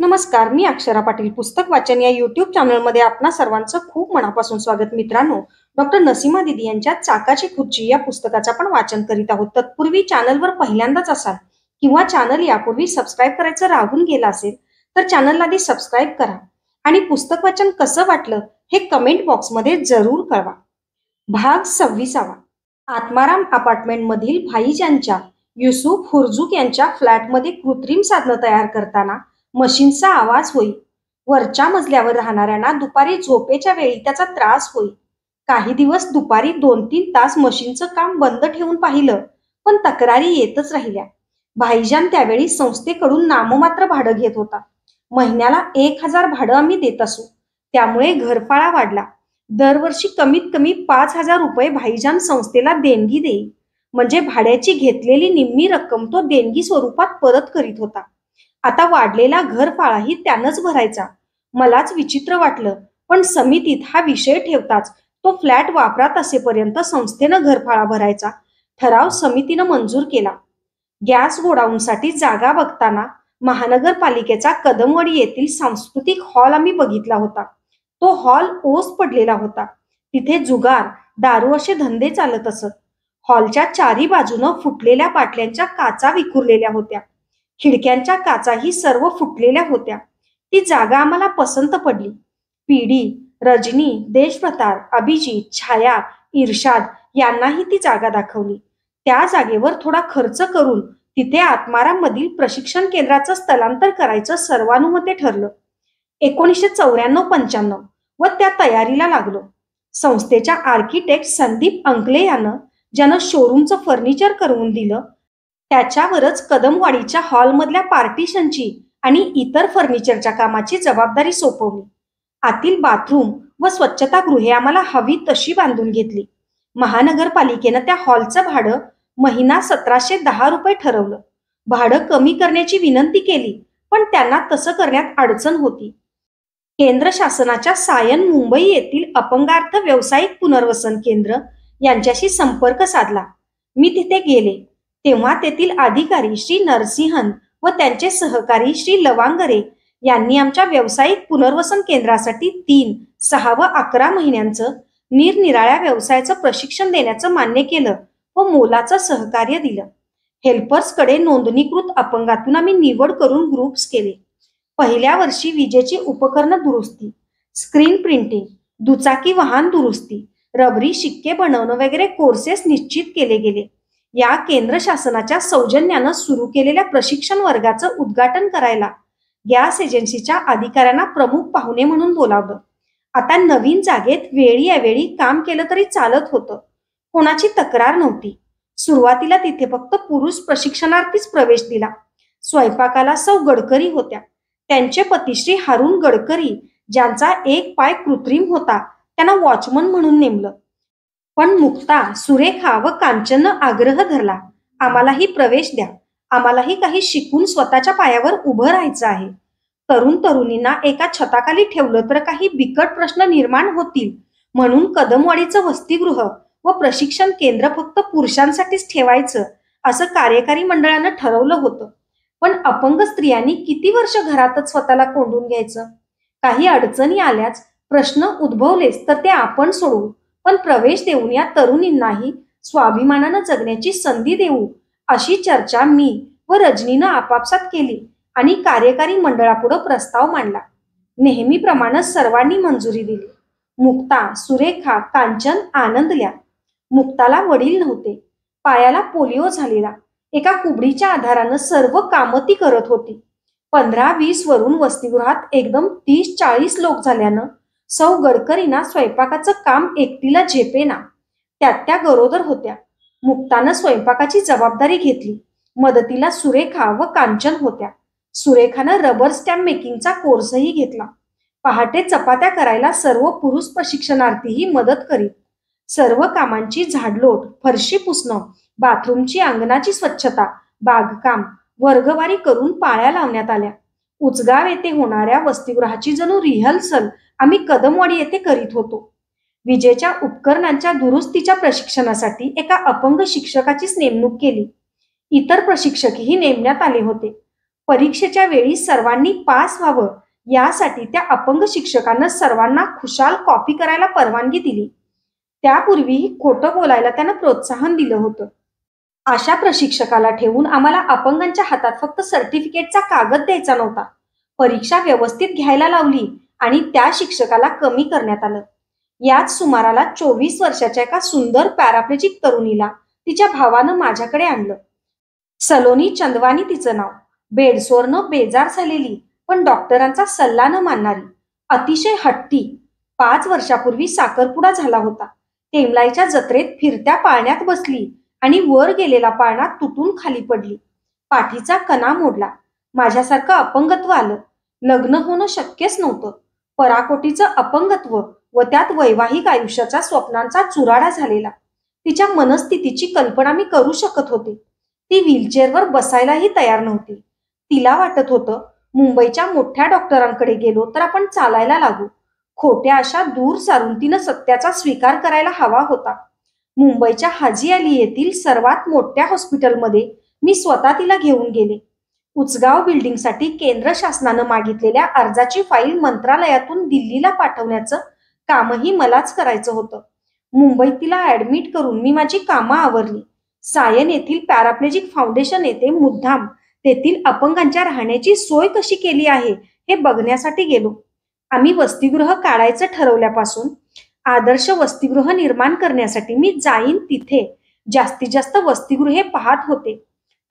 नमस्कार, मी अक्षरा पाटील. पुस्तक वाचन या यूट्यूब चॅनलमध्ये आपणा सर्वांचं खूप मनापासून स्वागत. मित्रांनो, डॉक्टर नसीमा दीदी यांच्या चाकाची खुर्ची या पुस्तकाचं आपण वाचन करीत आहोत. तत्पूर्वी चॅनलवर पहिल्यांदाच असाल किंवा चॅनल यापूर्वी सबस्क्राईब करायचं राहून गेलं असेल तर चॅनलला आधी सबस्क्राईब करा आणि पुस्तक वाचन कसं वाटलं हे कमेंट बॉक्समध्ये जरूर कळवा. भाग 26. आत्माराम अपार्टमेंट मधील भाईजानच्या युसुफ हुरजुक यांच्या फ्लॅटमध्ये कृत्रिम साधनं तयार करताना मशीनचा आवाज होई. वरच्या मजल्यावर राहणाऱ्यांना दुपारी झोपेच्या वेळी त्याचा त्रास होई. काही दिवस दुपारी 2-3 तास मशीनचं काम बंद ठेवून पाहिलं, पण तक्रारी येतच राहिल्या. भाईजान त्यावेळी संस्थेकडून नाममात्र भाडं घेत होता. महिन्याला 1000 भाडं आम्ही देत असू. त्यामुळे घरफाळा वाढला. दरवर्षी कमीत कमी 5000 रुपये भाईजान संस्थेला देणगी देई. म्हणजे भाड्याची घेतलेली निम्मी रक्कम तो देणगी स्वरूपात परत करीत होता. आता वाढलेला घरफाळाही त्यानंच भरायचा. मलाच विचित्र वाटलं, पण समितीत हा विषय ठेवताच तो फ्लॅट वापरात असेपर्यंत संस्थेनं घरफाळा भरायचा ठराव समितीनं मंजूर केला. गॅस गोडाऊनसाठी जागा बघताना महानगरपालिकेचा कदमवाडी येथील सांस्कृतिक हॉल आम्ही बघितला होता. तो हॉल ओस पडलेला होता. तिथे जुगार, दारू असे धंदे चालत असत. हॉलच्या चारी बाजूनं फुटलेल्या बाटल्यांच्या काचा विखुरलेल्या होत्या. खिडक्यांच्या काचाही सर्व फुटलेल्या होत्या. ती जागा आम्हाला पसंत पडली. पीडी, रजनी, देशप्रतार, अभिजित, छाया, इर्शाद यांनाही ती जागा दाखवली. त्या जागेवर थोडा खर्च करून तिथे आत्माराम मधील प्रशिक्षण केंद्राचं स्थलांतर करायचं सर्वानुमते ठरलं. 1994-95 व त्या तयारीला लागलो. संस्थेच्या आर्किटेक्ट संदीप अंकले यानं ज्यानं शोरूमचं फर्निचर करून दिलं त्याच्यावरच कदमवाडीच्या हॉलमधल्या पार्टिशनची आणि इतर फर्निचरच्या कामाची जबाबदारी सोपवली. आतील बाथरूम व स्वच्छतागृहे आम्हाला हवी तशी बांधून घेतली. महानगरपालिकेनं त्या हॉलचं भाडं महिना 1710 रुपये ठरवलं. भाडं कमी करण्याची विनंती केली, पण त्यांना तसं करण्यात अडचण होती. केंद्र शासनाच्या सायन मुंबई येथील अपंगार्थ व्यावसायिक पुनर्वसन केंद्र यांच्याशी संपर्क साधला. मी तिथे गेले तेव्हा तेथील अधिकारी श्री नरसिंहन व त्यांचे सहकारी श्री लवांगरे यांनी आमच्या व्यावसायिक पुनर्वसन केंद्रासाठी 3, 6 व 11 महिन्यांचं निरनिराळ्या व्यवसायाचं प्रशिक्षण देण्याचं मान्य केलं व मोलाचं सहकार्य दिलं. हेल्पर्सकडे नोंदणीकृत अपंगातून आम्ही निवड करून ग्रुप्स केले. पहिल्या वर्षी विजेची उपकरणं दुरुस्ती, स्क्रीन प्रिंटिंग, दुचाकी वाहन दुरुस्ती, रबरी शिक्के बनवणं वगैरे कोर्सेस निश्चित केले गेले. या केंद्र शासनाच्या सौजन्यानं सुरू केलेल्या प्रशिक्षण वर्गाचं उद्घाटन करायला गॅस एजन्सीच्या अधिकाऱ्यांना प्रमुख पाहुणे म्हणून बोलावलं. आता नवीन जागेत वेळी अवेळी काम केलं तरी चालत होतं. कोणाची तक्रार नव्हती. सुरुवातीला तिथे फक्त पुरुष प्रशिक्षणार्थीच प्रवेश दिला. स्वयंपाकाला सौ गडकरी होत्या. त्यांचे पतिश्री हारून गडकरी ज्यांचा एक पाय कृत्रिम होता त्यांना वॉचमन म्हणून नेमलं. पण मुक्ता, सुरेखा व कांचननं आग्रह धरला, आम्हालाही प्रवेश द्या. आम्हालाही काही शिकून स्वतःच्या पायावर उभं राहायचं आहे. तरुण तरुणींना एका छताखाली ठेवलं तर काही बिकट प्रश्न निर्माण होतील म्हणून कदमवाडीचं वसतिगृह व प्रशिक्षण केंद्र फक्त पुरुषांसाठीच ठेवायचं असं कार्यकारी मंडळानं ठरवलं होतं. पण अपंग स्त्रियांनी किती वर्ष घरातच स्वतःला कोंडून घ्यायचं? काही अडचणी आल्याच, प्रश्न उद्भवलेच तर ते आपण सोडवू, पण प्रवेश देऊन या तरुणींनाही स्वाभिमानानं जगण्याची संधी देऊ अशी चर्चा मी व रजनीनं आपापसात केली आणि कार्यकारी मंडळापुढे प्रस्ताव मांडला. नेहमीप्रमाणे सर्वांनी मंजुरी दिली. मुक्ता, सुरेखा, कांचन आनंदल्या. मुक्ताला वडील नव्हते. पायाला पोलिओ झालेला. एका कुबडीच्या आधारानं सर्व कामं ती करत होती. 15-20 वरून वसतिगृहात एकदम 30-40 लोक झाल्यानं सौ गडकरींना स्वयंपाकाचं काम एकटीला झेपेना. त्या गरोदर होत्या. मुक्तानं स्वयंपाकाची जबाबदारी घेतली. मदतीला सुरेखा व कांचन होत्या. सुरेखानं रबर स्टॅम्प मेकिंगचा कोर्सही घेतला. पहाटे चपात्या करायला सर्व पुरुष प्रशिक्षणार्थीही मदत करीत. सर्व कामांची झाडलोट, फरशी पुसणं, बाथरूमची अंगणाची स्वच्छता, बागकाम, वर्गवारी करून पाळ्या लावण्यात आल्या. उचगाव येथे होणाऱ्या वसतिगृहाची जणू रिहर्सल आम्ही कदमवाडी येथे करीत होतो. विजेच्या उपकरणांच्या दुरुस्तीच्या प्रशिक्षणासाठी एका अपंग शिक्षकाचीच नेमणूक केली. इतर प्रशिक्षकही नेमण्यात आले होते. परीक्षेच्या वेळी सर्वांनी पास व्हावं यासाठी त्या अपंग शिक्षकानं सर्वांना खुशाल कॉपी करायला परवानगी दिली. त्यापूर्वीही खोटं बोलायला त्यानं प्रोत्साहन दिलं होतं. अशा प्रशिक्षकाला ठेवून आम्हाला अपंगांच्या हातात फक्त सर्टिफिकेटचा कागद द्यायचा नव्हता. परीक्षा व्यवस्थित घ्यायला लावली आणि त्या शिक्षकाला कमी करण्यात आलं. याच सुमाराला 24 वर्षाच्या एका सुंदर पॅराप्लेजिक तरुणीला तिच्या भावानं माझ्याकडे आणलं. सलोनी चंदवानी तिचं नाव. बेडसोरनं बेजार झालेली, पण डॉक्टरांचा सल्ला न मानणारी, अतिशय हट्टी. 5 वर्षापूर्वी साखरपुडा झाला होता. टेमलाईच्या जत्रेत फिरत्या पाळण्यात बसली आणि वर गेलेला पाळणा तुटून खाली पडली. पाठीचा कणा मोडला. माझ्यासारखं अपंगत्व आलं. लग्न होणं शक्यच नव्हतं. पराकोटीचं अपंगत्व व त्यात वैवाहिक आयुष्याचा स्वप्नांचा चुराडा झालेला. तिच्या मनस्थितीची कल्पना मी करू शकत होते. ती व्हीलचेअरवर बसायलाही तयार नव्हती. तिला वाटत होतं मुंबईच्या मोठ्या डॉक्टरांकडे गेलो तर आपण चालायला लागू. खोट्या आशा दूर सारून तिनं सत्याचा स्वीकार करायला हवा होता. मुंबईच्या हाजी अली येथील सर्वात मोठ्या हॉस्पिटलमध्ये मी स्वतः तिला घेऊन गेले. उचगाव बिल्डिंगसाठी केंद्र शासनानं मागितलेल्या अर्जाची फाईल मंत्रालयातून दिल्लीला पाठवण्याचं कामही मलाच करायचं होतं. मुंबईत तिला ऍडमिट करून मी माझी कामं आवरली. सायन येथील पॅराप्लेजिक फाउंडेशन येथे मुद्दाम तेथील अपंगांच्या राहण्याची सोय कशी केली आहे हे बघण्यासाठी गेलो. आम्ही वसतिगृह काढायचं ठरवल्यापासून आदर्श वसतिगृह निर्माण करण्यासाठी मी जाईन तिथे जास्तीत जास्त वसतिगृहे पाहत होते.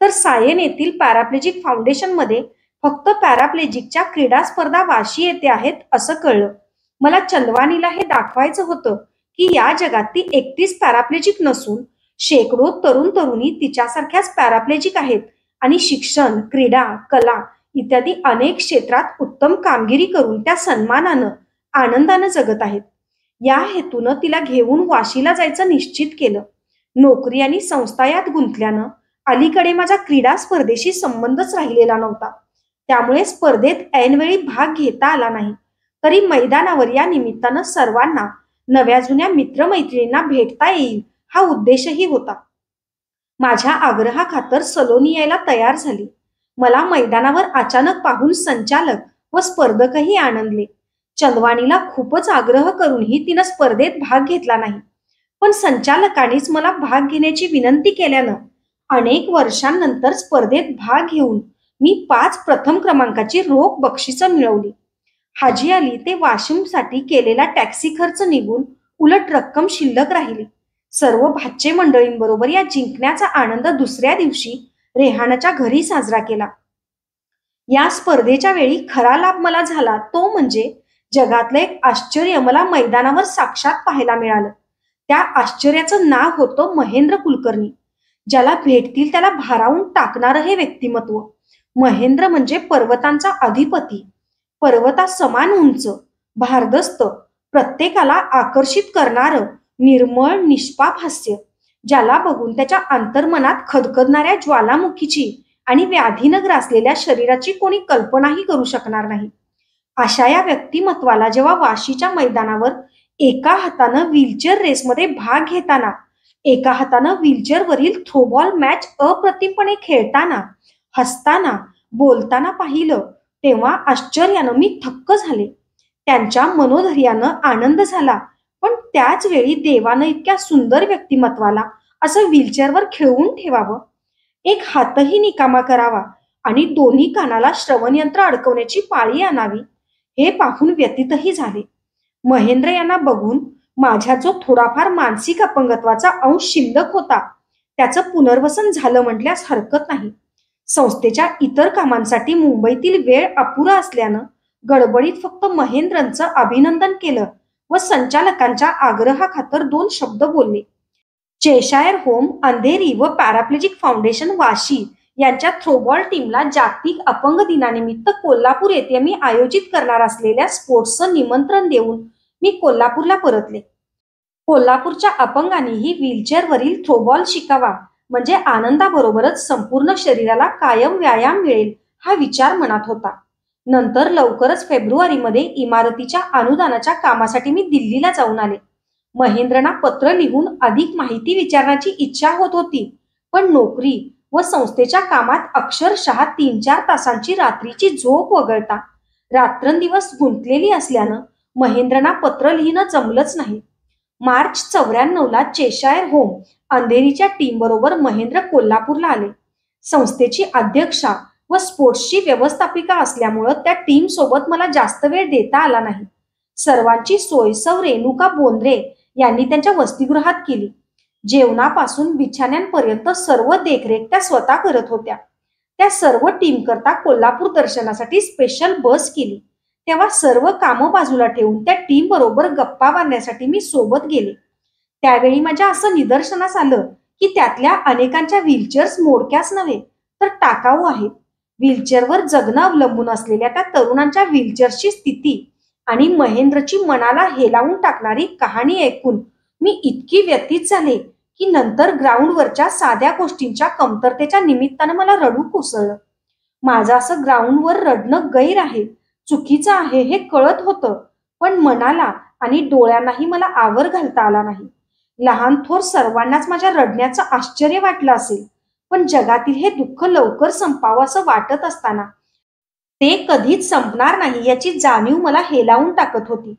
तर सायन येथील पॅराप्लेजिक फाउंडेशनमध्ये फक्त पॅराप्लेजिकच्या क्रीडा स्पर्धा वाशी येथे आहेत असं कळलं. मला चंदवानीला हे दाखवायचं होतं की या जगात ती एकटीच पॅराप्लेजिक नसून शेकडो तरुण तरुणी तिच्यासारख्याच पॅराप्लेजिक आहेत आणि शिक्षण, क्रीडा, कला इत्यादी अनेक क्षेत्रात उत्तम कामगिरी करून त्या सन्मानानं, आनंदानं जगत आहेत. या हेतूनं तिला घेऊन वाशीला जायचं निश्चित केलं. नोकरी आणि संस्था यात गुंतल्यानं अलीकडे माझा क्रीडा स्पर्धेशी संबंधच राहिलेला नव्हता. त्यामुळे स्पर्धेत ऐनवेळी भाग घेता आला नाही. तरी मैदानावर या निमित्तानं सर्वांना, नव्या जुन्या मित्रमैत्रिणींना भेटता येईल हा उद्देशही होता. माझ्या आग्रहाखातर सलोनी यायला तयार झाली. मला मैदानावर अचानक पाहून संचालक व स्पर्धकही आनंदले. चंदवानीला खूपच आग्रह करूनही तिनं स्पर्धेत भाग घेतला नाही. पण संचालकांनीच मला भाग घेण्याची विनंती केल्यानं अनेक वर्षांनंतर स्पर्धेत भाग घेऊन मी 5 प्रथम क्रमांकाची रोख बक्षिसं मिळवली. हाजी अली ते वाशिमसाठी केलेला टॅक्सी खर्च निघून उलट रक्कम शिल्लक राहिली. सर्व भाचे मंडळींबरोबर या जिंकण्याचा आनंद दुसऱ्या दिवशी रेहानाच्या घरी साजरा केला. या स्पर्धेच्या वेळी खरा लाभ मला झाला तो म्हणजे जगातलं एक आश्चर्य मला मैदानावर साक्षात पाहायला मिळालं. त्या आश्चर्याचं नाव होतं महेंद्र कुलकर्णी. ज्याला भेटतील त्याला भारावून टाकणारं हे व्यक्तिमत्व. महेंद्र म्हणजे पर्वतांचा अधिपती. पर्वतासमान उंच, भारदस्त, प्रत्येकाला आकर्षित करणारं निर्मळ निष्पाप हास्य, ज्याला बघून त्याच्या अंतर्मनात खदखदणाऱ्या ज्वालामुखीची आणि व्याधीनं ग्रासलेल्या शरीराची कोणी कल्पनाही करू शकणार नाही. अशा या व्यक्तिमत्वाला जेव्हा वाशीच्या मैदानावर एका हातानं व्हीलचेअर रेसमध्ये भाग घेताना, एका हातानं व्हीलचेअरवरील थ्रोबॉल मॅच अप्रतिमपणे खेळताना, हसताना, बोलताना पाहिलं तेव्हा आश्चर्यानं मी थक्क झाले. त्यांच्या मनोधैर्यानं आनंद झाला, पण त्याच वेळी देवानं इतक्या सुंदर व्यक्तिमत्वाला असं व्हीलचेअरवर खेळवून ठेवावं, एक हातही निकामा करावा आणि दोन्ही कानाला श्रवणयंत्र अडकवण्याची पाळी आणावी हे पाहून व्यथितही झाले. महेंद्र यांना बघून माझ्या जो थोडाफार मानसिक अपंगत्वाचा अंश शिल्लक होता त्याचं पुनर्वसन झालं म्हटल्यास हरकत नाही. संस्थेच्या इतर कामांसाठी मुंबईतील वेळ अपुरा असल्यानं गडबडीत फक्त महेंद्रचं अभिनंदन केलं व संचालकांच्या आग्रहाखातर 2 शब्द बोलले. चेशायर होम, अंधेरी व पॅराप्लेजिक फाउंडेशन वाशी यांच्या थ्रोबॉल टीमला जागतिक अपंग दिनानिमित्त कोल्हापूर येथे मी आयोजित करणार असलेल्या स्पोर्ट्सचं निमंत्रण देऊन मी कोल्हापूरला परतले. कोल्हापूरच्या अपंगांनीही व्हीलचेअरवरील थ्रोबॉल शिकावा म्हणजे आनंदाबरोबरच संपूर्ण शरीराला कायम व्यायाम मिळेल हा विचार मनात होता. नंतर लवकरच फेब्रुवारीमध्ये इमारतीच्या अनुदानाच्या कामासाठी मी दिल्लीला जाऊन आले. महेंद्रना पत्र लिहून अधिक माहिती विचारण्याची इच्छा होत होती, पण नोकरी व संस्थेच्या कामात अक्षरशः 3-4 तासांची रात्रीची झोप वगळता रात्रंदिवस गुंतलेली असल्यानं महेंद्रना पत्र लिहिणं जमलंच नाही. मार्च 94ला चेशायर होम अंधेरीच्या टीम बरोबर महेंद्र कोल्हापूरला आले. संस्थेची अध्यक्षा व स्पोर्ट्सची व्यवस्थापिका असल्यामुळं त्या टीम सोबत मला जास्त वेळ देता आला नाही. सर्वांची सोय सौ रेणुका बोंद्रे यांनी त्यांच्या वसतिगृहात केली. जेवणापासून बिछाण्यांपर्यंत सर्व देखरेख त्या स्वतः करत होत्या. त्या सर्व टीम करता कोल्हापूर दर्शनासाठी स्पेशल बस केली. तेव्हा सर्व कामं बाजूला ठेवून त्या टीम बरोबर गप्पा मारण्यासाठी मी सोबत गेले. त्यावेळी माझ्या असं निदर्शनास आलं की त्यातल्या अनेकांच्या व्हीलचेअर्स मोडक्याच नव्हे तर टाकाऊ आहेत. व्हीलचेअरवर जगणं अवलंबून असलेल्या त्या तरुणांच्या व्हीलचेअरची स्थिती आणि महेंद्रची मनाला हेलावून टाकणारी कहाणी ऐकून मी इतकी व्यथित झाले की नंतर ग्राउंडवरच्या साध्या गोष्टींच्या कमतरतेच्या निमित्तानं मला रडू कोसळलं. माझं असं ग्राउंडवर रडणं गैर आहे, चुकीचं आहे हे कळत होतं, पण मनाला आणि डोळ्यांनाही मला आवर घालता आला नाही. लहान थोर सर्वांनाच माझ्या रडण्याचं आश्चर्य वाटलं असेल, पण जगातील हे दुःख लवकर संपावं असं वाटत असताना ते कधीच संपणार नाही याची जाणीव मला हेलावून टाकत होती.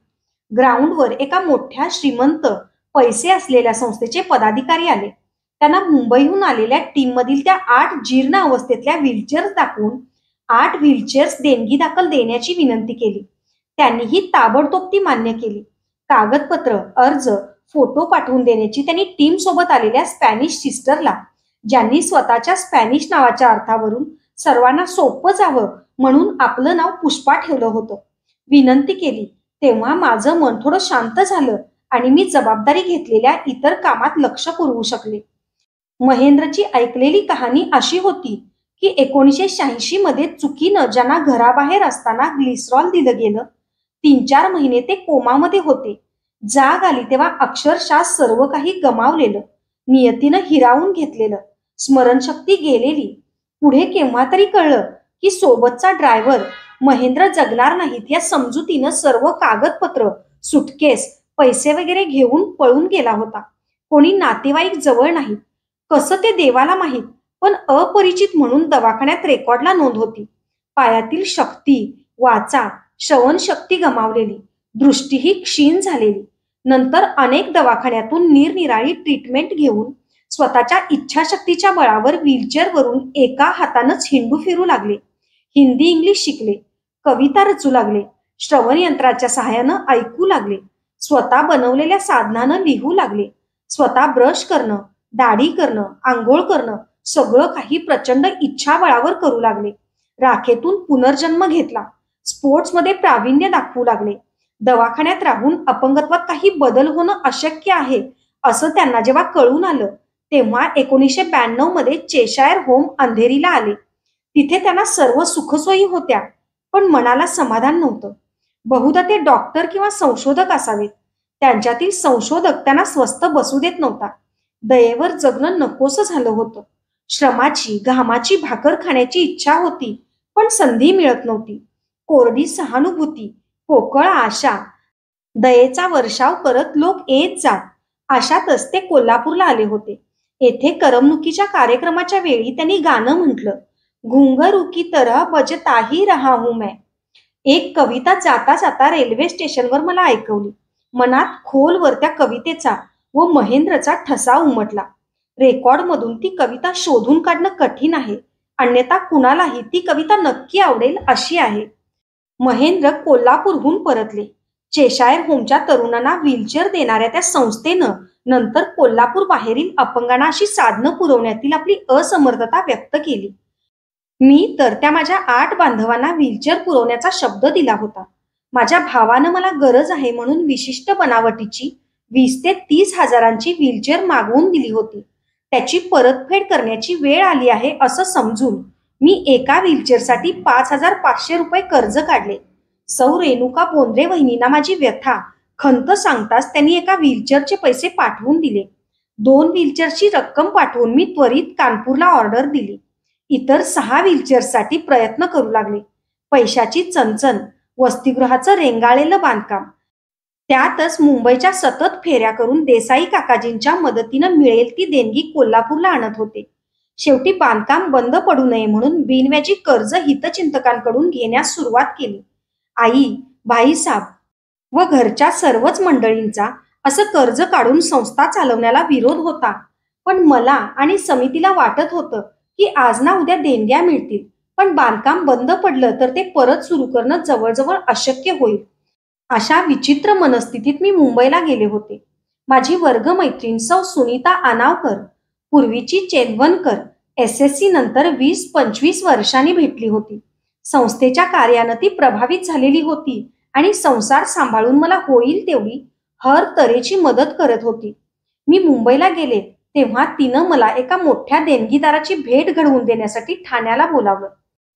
ग्राउंडवर एका मोठ्या श्रीमंत पैसे असलेल्या संस्थेचे पदाधिकारी आले. त्यांना मुंबईहून आलेल्या टीममधील त्या 8 जीर्ण अवस्थेतल्या व्हीलचेअर्स दाखवून 8 व्हीलचेअर्स देणगी दाखल देण्याची विनंती केली. त्यांनीही ताबडतोब ती मान्य केली. कागदपत्र, अर्ज, फोटो पाठवून देण्याची त्यांनी टीम सोबत आलेल्या स्पॅनिश सिस्टरला, ज्यांनी स्वतःच्या स्पॅनिश नावाच्या अर्थावरून सर्वांना सोपं जावं म्हणून आपलं नाव पुष्पा ठेवलं होतं, विनंती केली. तेव्हा माझं मन थोडं शांत झालं आणि मी जबाबदारी घेतलेल्या इतर कामात लक्ष पुरवू शकले. महेंद्रची ऐकलेली कहाणी अशी होती की 1986 मध्ये चुकीनं ज्यांना घराबाहेर असताना ग्लिसरॉल दिलं गेलं, 3-4 महिने ते कोमामध्ये होते. जाग आली तेव्हा अक्षरशः सर्व काही गमावलेलं, नियतीनं हिरावून घेतलेलं, स्मरणशक्ती गेलेली. पुढे केव्हा तरी कळलं की सोबतचा ड्रायव्हर महेंद्र जगणार नाहीत या समजुतीनं सर्व कागदपत्र, सुटकेस, पैसे वगैरे घेऊन पळून गेला होता. कोणी नातेवाईक जवळ नाहीत. कसं ते देवाला माहीत, पण अपरिचित म्हणून दवाखान्यात रेकॉर्डला नोंद होती. पायातील शक्ती, वाचा, श्रवणशक्ती गमावलेली, दृष्टीही क्षीण झालेली. नंतर अनेक दवाखान्यातून निरनिराळी ट्रीटमेंट घेऊन स्वतःच्या इच्छाशक्तीच्या बळावर व्हीलचेअरवरून एका हातानंच हिंडू फिरू लागले. हिंदी इंग्लिश शिकले, कविता रचू लागले, श्रवण यंत्राच्या सहाय्यानं ऐकू लागले, स्वतः बनवलेल्या साधनानं लिहू लागले. स्वतः ब्रश करणं, दाढी करणं, आंघोळ करणं सगळं काही प्रचंड इच्छाबळावर करू लागले. राखेतून पुनर्जन्म घेतला. स्पोर्ट्समध्ये प्रावीण्य दाखवू लागले. दवाखान्यात राहून अपंगत्वात काही बदल होणं अशक्य आहे असं त्यांना जेव्हा कळून आलं तेव्हा 1992 मध्ये चेशायर होम अंधेरीला आले. तिथे त्यांना सर्व सुखसोयी होत्या, पण मनाला समाधान नव्हतं. बहुधा ते डॉक्टर किंवा संशोधक असावेत. त्यांच्यातील संशोधक त्यांना स्वस्थ बसू देत नव्हता. दयेवर जगणं नकोसं झालं होतं. श्रमाची, घामाची भाकर खाण्याची इच्छा होती, पण संधी मिळत नव्हती. कोरडी सहानुभूती, पोकळ आशा, दयेचा वर्षाव करत लोक येत जात. अशातच ते कोल्हापूरला आले होते. येथे करमणुकीच्या कार्यक्रमाच्या वेळी त्यांनी गाणं म्हटलं, घुंघरू की तरह बजता ही रहा हूं मैं. एक कविता जाता जाता रेल्वे स्टेशनवर मला ऐकवली. मनात खोलवर त्या कवितेचा व महेंद्रचा ठसा उमटला. रेकॉर्डमधून ती कविता शोधून काढणं कठीण आहे, अन्यथा कुणालाही ती कविता नक्की आवडेल अशी आहे. महेंद्र कोल्हापूरहून परतले. चेशायर होमच्या तरुणांना व्हीलचेअर देणाऱ्या त्या संस्थेनं नंतर कोल्हापूर बाहेरील अपंगांना अशी साधनं पुरवण्यातील आपली असमर्थता व्यक्त केली. मी तर त्या माझ्या 8 बांधवांना व्हीलचेअर पुरवण्याचा शब्द दिला होता. माझ्या भावानं मला गरज आहे म्हणून विशिष्ट बनावटीची 20 ते 30 हजारांची व्हीलचेअर मागवून दिली होती. त्याची परतफेड करण्याची वेळ आली आहे असं समजून मी एका व्हीलचेअरसाठी 5,500 रुपये कर्ज काढले. सौ रेणुका बोंद्रे वहिनींना माझी व्यथा, खंत सांगताच त्यांनी एका व्हीलचेअरचे पैसे पाठवून दिले. 2 व्हीलचेअरची रक्कम पाठवून मी त्वरित कानपूरला ऑर्डर दिली. इतर 6 व्हीलचेअरसाठी प्रयत्न करू लागले. पैशाची चणचण, वसतिगृहाचं रेंगाळलेलं बांधकाम, त्यातच मुंबईच्या सतत फेऱ्या करून देसाई काकाजींच्या मदतीनं मिळेल ती देणगी कोल्हापूरला आणत होते. शेवटी बांधकाम बंद पडू नये म्हणून बिनव्याजी कर्ज हितचिंतकांकडून घेण्यास सुरुवात केली. आई, भाईसाब व घरच्या सर्वच मंडळींचा असं कर्ज काढून संस्था चालवण्याला विरोध होता. पण मला आणि समितीला वाटत होतं की आज ना उद्या देणग्या मिळतील, पण बांधकाम बंद पडलं तर ते परत सुरू करणं जवळजवळ अशक्य होईल. अशा विचित्र मनस्थितीत मी मुंबईला गेले होते. माझी वर्गमैत्रीण सौ सुनीता आनावकर, पूर्वीची चेतवनकर, SSC नंतर 20-25 वर्षांनी भेटली होती. संस्थेच्या कार्यानं ती प्रभावित झालेली होती आणि संसार सांभाळून मला होईल तेवढी हर तऱ्हेची मदत करत होती. मी मुंबईला गेले तेव्हा तिनं मला एका मोठ्या देणगीदाराची भेट घडवून देण्यासाठी ठाण्याला बोलावलं.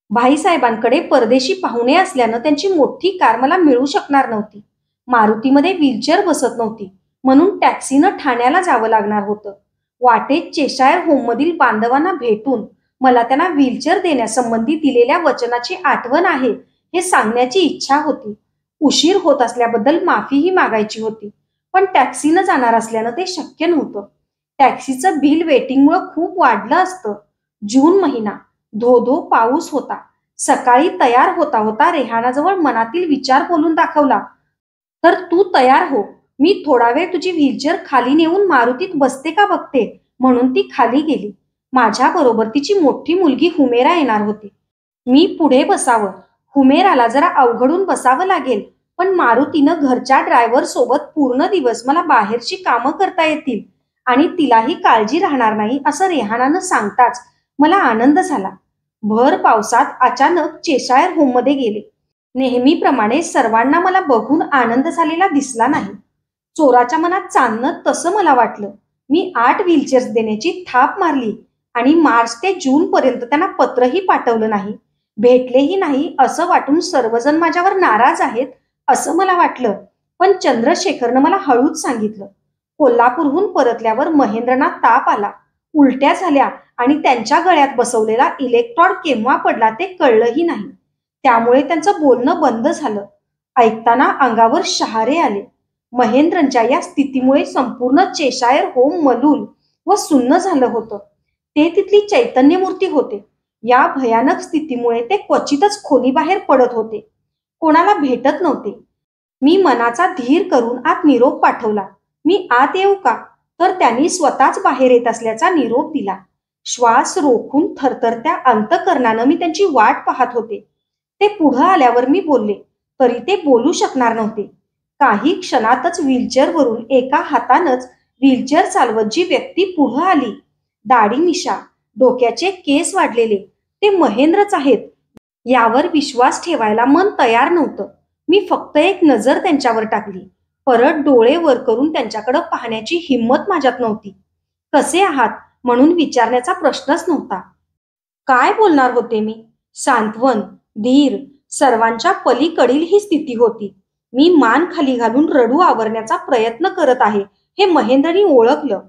भाईसाहेबांकडे परदेशी पाहुणे असल्यानं त्यांची मोठी कार मला मिळू शकणार नव्हती. मारुतीमध्ये व्हीलचेअर बसत नव्हती, म्हणून टॅक्सीनं ठाण्याला जावं लागणार होतं. वाटेत चेशायर होममधील बांधवांना भेटून मला त्यांना व्हीलचेअर देण्यासंबंधी दिलेल्या वचनाची आठवण आहे हे सांगण्याची इच्छा होती. उशीर होत असल्याबद्दल माफीही मागायची होती, पण टॅक्सीनं जाणार असल्यानं ते शक्य नव्हतं. टॅक्सीचं बिल वेटिंगमुळे खूप वाढलं असतं. जून महिना, धो-धो पाऊस होता. सकाळी तयार होता होता रेहानाजवळ मनातील विचार बोलून दाखवला, तर तू तयार हो, मी थोडा वेळ तुझी व्हीलचेअर खाली नेऊन मारुतीत बसते का बघते. म्हणून ती खाली गेली. माझ्याबरोबर तिची मोठी मुलगी हुमेरा येणार होती. मी पुढे बसावं. हुमेराला जरा अवघडून बसावं लागेल, पण मारुतीनं घरच्या ड्रायव्हर सोबत पूर्ण दिवस मला बाहेरची कामं करता येतील आणि तिलाही काळजी राहणार नाही असं रेहानानं सांगताच मला आनंद झाला. भर पावसात अचानक चेशायर होममध्ये गेले. नेहमीप्रमाणे सर्वांना मला बघून आनंद झालेला दिसला नाही. चोराच्या मनात चांदणं तसं मला वाटलं. मी 8 व्हीलचेअर्स देण्याची थाप मारली आणि मार्च ते जून पर्यंत त्यांना पत्रही पाठवलं नाही, भेटलेही नाही असं वाटून सर्वजण माझ्यावर नाराज आहेत असं मला वाटलं. पण चंद्रशेखरनं मला हळूच सांगितलं. कोल्हापूरहून परतल्यावर महेंद्रना ताप आला, उलट्या झाल्या आणि त्यांच्या गळ्यात बसवलेला इलेक्ट्रॉड केव्हा पडला ते कळलंही नाही. त्यामुळे त्यांचं बोलणं बंद झालं. ऐकताना अंगावर शहारे आले. महेंद्रच्या या स्थितीमुळे संपूर्ण चेशायर होम मलूल व सुन्न झालं होतं. ते तिथली चैतन्यमूर्ती होते. या भयानक स्थितीमुळे ते क्वचितच खोलीबाहेर पडत होते, कोणाला भेटत नव्हते. मी मनाचा धीर करून आत निरोप पाठवला. मी आत येऊ का? तर त्यांनी स्वतःच बाहेर येत असल्याचा निरोप दिला. श्वास रोखून थरथरत्या अंतःकरणानं मी त्यांची वाट पाहत होते. ते पुढं आल्यावर मी बोलले, तरी ते बोलू शकणार नव्हते. काही क्षणातच व्हीलचेअरवरून एका हातानंच व्हीलचेअर चालवत जी व्यक्ती पुढं आली, दाढी मिशा, डोक्याचे केस वाढलेले, ते महेंद्रच आहेत यावर विश्वास ठेवायला मन तयार नव्हतं. मी फक्त एक नजर त्यांच्यावर टाकली. परत डोळे वर करून त्यांच्याकडे पाहण्याची हिंमत माझ्यात नव्हती. कसे आहात म्हणून विचारण्याचा प्रश्नच नव्हता. काय बोलणार होते मी? सांत्वन, धीर, सर्वांच्या पलीकडील ही स्थिती होती. मी मान खाली घालून रडू आवरण्याचा प्रयत्न करत आहे हे महेंद्रनी ओळखलं.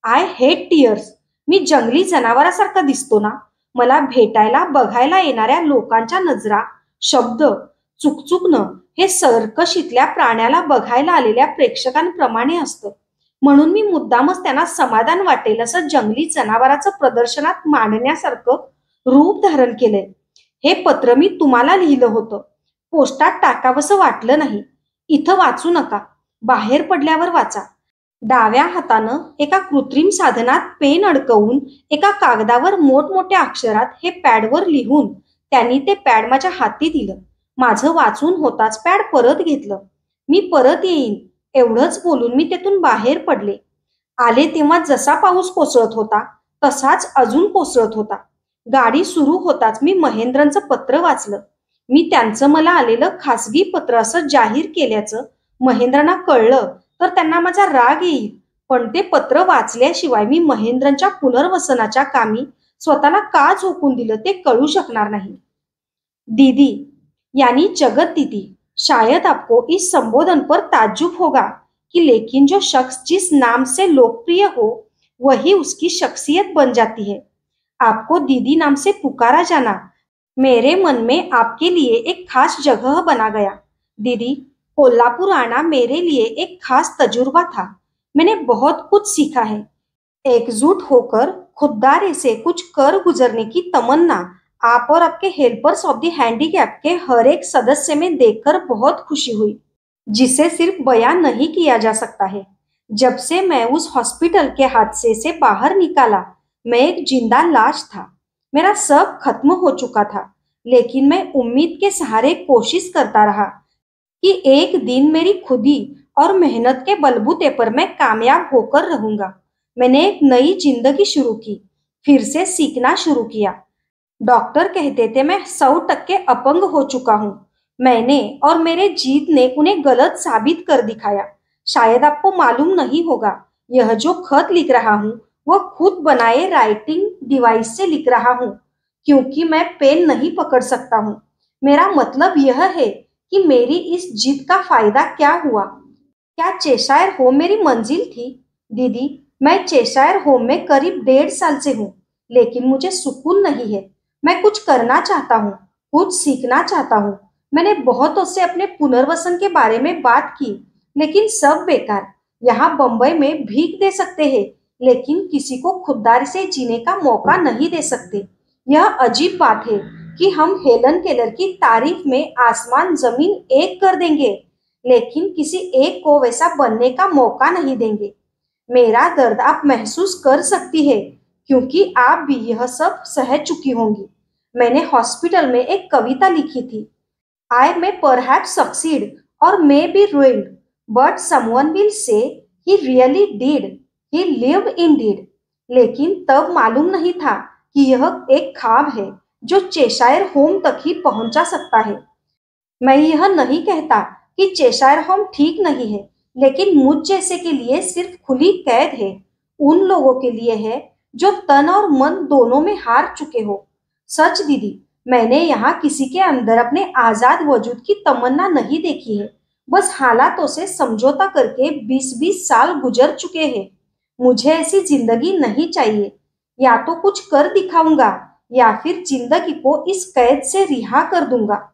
I hate tears. मी जंगली जनावरासारखा दिसतो ना? मला भेटायला बघायला येणाऱ्या लोकांच्या नजरा, शब्द, चुकचुकणं हे सर्कशीतल्या प्राण्याला बघायला आलेल्या प्रेक्षकांप्रमाणे असतं. म्हणून मी मुद्दामच त्यांना समाधान वाटेल असं जंगली जनावराचं प्रदर्शनात मांडण्यासारखं रूप धारण केलंय. हे पत्र मी तुम्हाला लिहिलं होतं. पोस्टात टाकावंसं वाटलं नाही. इथं वाचू नका, बाहेर पडल्यावर वाचा. डाव्या हातानं एका कृत्रिम साधनात पेन अडकवून एका कागदावर मोठमोठ्या अक्षरात हे पॅडवर लिहून त्यांनी ते पॅड माझ्या हाती दिलं. माझं वाचून होताच पॅड परत घेतलं. मी परत येईन एवढंच बोलून मी तेथून बाहेर पडले. आले तेव्हा जसा पाऊस कोसळत होता तसाच अजून कोसळत होता. गाडी सुरू होताच मी महेंद्रचं पत्र वाचलं. मी त्यांचं मला आलेलं खासगी पत्र असं जाहीर केल्याचं महेंद्रना कळलं तर त्यांना माझा राग येईल. पण ते पत्र वाचल्याशिवाय मी महेंद्रच्या पुनर्वसनाच्या कामी स्वतःला का झोकून दिलं ते कळू शकणार नाही. दीदी, यानी जगत दीदी, शायद आपको इस संबोधन पर ताज्जुब होगा कि लेकिन जो शख्स जिस नाम से लोकप्रिय हो वही उसकी शख्सियत बन जाती है. आपको दीदी नाम से पुकारा जाना मेरे मन में आपके लिए एक खास जगह बना गया. दीदी, कोल्हापुर आना मेरे लिए एक खास तजुर्बा था. मैंने बहुत कुछ सीखा है. एकजुट होकर खुददारी से कुछ कर गुजरने की तमन्ना आप और आपके हेल्पर्स ऑफ द हैंडीकैप के हर एक सदस्य में देखकर बहुत खुशी हुई, जिसे सिर्फ बयान नहीं किया जा सकता है। जब से मैं उस हॉस्पिटल के हादसे से बाहर निकाला, मैं एक जिंदा लाश था। मेरा सब खत्म हो चुका था, लेकिन मैं उम्मीद के सहारे कोशिश करता रहा कि एक दिन मेरी खुदी और मेहनत के बलबूते पर मैं कामयाब होकर रहूंगा। मैंने एक नई जिंदगी शुरू की, फिर से सीखना शुरू किया। डॉक्टर कहते थे मैं 100% अपंग हो चुका हूँ। मैंने और मेरे जीत ने उन्हें गलत साबित कर दिखाया। शायद आपको मालूम नहीं होगा, यह जो खत लिख रहा हूँ वह खुद बनाए राइटिंग डिवाइस से लिख रहा हूँ, क्योंकि मैं पेन नहीं पकड़ सकता हूँ। मेरा मतलब यह है कि मेरी इस जीत का फायदा क्या हुआ। क्या चेशायर होम मेरी मंजिल थी? दीदी, मैं चेशायर होम में करीब 1.5 साल से हूँ, लेकिन मुझे सुकून नहीं है। मैं कुछ करना चाहता हूँ, कुछ सीखना चाहता हूँ। मैंने बहुतों से अपने पुनर्वसन के बारे में बात की, लेकिन सब बेकार। यहाँ बंबई में भीख दे सकते हैं, लेकिन किसी को खुददारी से जीने का मौका नहीं दे सकते। यह अजीब बात है कि हम हेलन केलर की तारीफ में आसमान जमीन एक कर देंगे, लेकिन किसी एक को वैसा बनने का मौका नहीं देंगे। मेरा दर्द आप महसूस कर सकती है, क्योंकि आप भी यह सब सह चुकी होंगी। मैंने हॉस्पिटल में एक कविता लिखी थी, आई मे परहैप्स सक्सीड और may be ruined, but someone will say he really did, he lived Indeed. लेकिन तब मालूम नहीं था कि यह एक ख्वाब है जो चेशायर होम तक ही पहुंचा सकता है। मैं यह नहीं कहता कि चेशायर होम ठीक नहीं है, लेकिन मुझ जैसे के लिए सिर्फ खुली कैद है। उन लोगों के लिए है जो तन और मन दोनों में हार चुके हो। सच दीदी, मैंने यहाँ किसी के अंदर अपने आजाद वजूद की तमन्ना नहीं देखी है। बस हालातों से समझौता करके 20-20 साल गुजर चुके हैं। मुझे ऐसी जिंदगी नहीं चाहिए। या तो कुछ कर दिखाऊंगा, या फिर जिंदगी को इस कैद से रिहा कर दूंगा।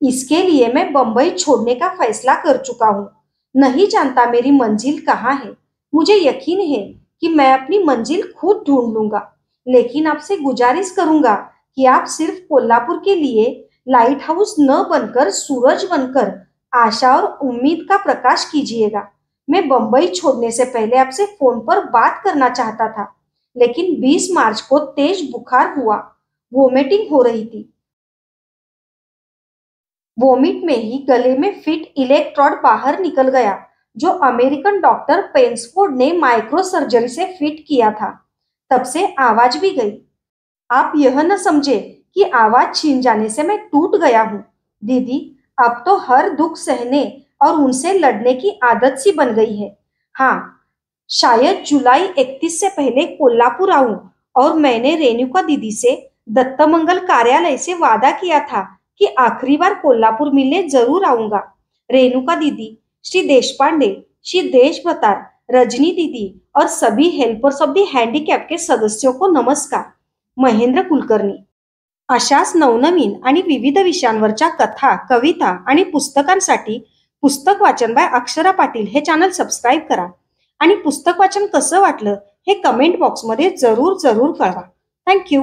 इसके लिए मैं बंबई छोड़ने का फैसला कर चुका हूँ। नहीं जानता मेरी मंजिल कहाँ है। मुझे यकीन है कि मैं अपनी मंजिल खुद ढूंढ लूंगा, लेकिन आपसे गुजारिश करूंगा कि आप सिर्फ कोल्हापुर के लिए लाइट हाउस न बनकर सूरज बनकर आशा और उम्मीद का प्रकाश कीजिएगा। मैं बंबई छोड़ने से पहले आपसे फोन पर बात करना चाहता था, लेकिन 20 मार्च को तेज बुखार हुआ, वोमिटिंग हो रही थी। वोमिट में ही गले में फिट इलेक्ट्रोड बाहर निकल गया, जो अमेरिकन डॉक्टर पेंसफोर्ड ने माइक्रो सर्जरी से फिट किया था। तब से आवाज भी गई। आप यह न समझे कि आवाज छीन जाने से मैं टूट गया हूँ। दीदी, अब तो हर दुख सहने और उनसे लड़ने की आदत सी बन गई है। हाँ, शायद जुलाई 31 से पहले कोल्हापुर आऊं। और मैंने रेणुका दीदी से दत्तमंगल कार्यालय से वादा किया था कि आखिरी बार कोल्हापुर मिलने जरूर आऊंगा। रेणुका दीदी, श्री देशपांडे, श्री देशभतार, रजनी दीदी और सभी हेल्पर्स ऑफ द हैंडीकॅप के सदस्यों को नमस्कार. महेंद्र कुलकर्णी. अशाच नवनवीन आणि विविध विषयांवरच्या कथा, कविता आणि पुस्तकांसाठी पुस्तक वाचन बाय अक्षरा पाटील हे चॅनल सबस्क्राईब करा आणि पुस्तक वाचन कसं वाटलं हे कमेंट बॉक्समध्ये जरूर कळवा. थँक्यू.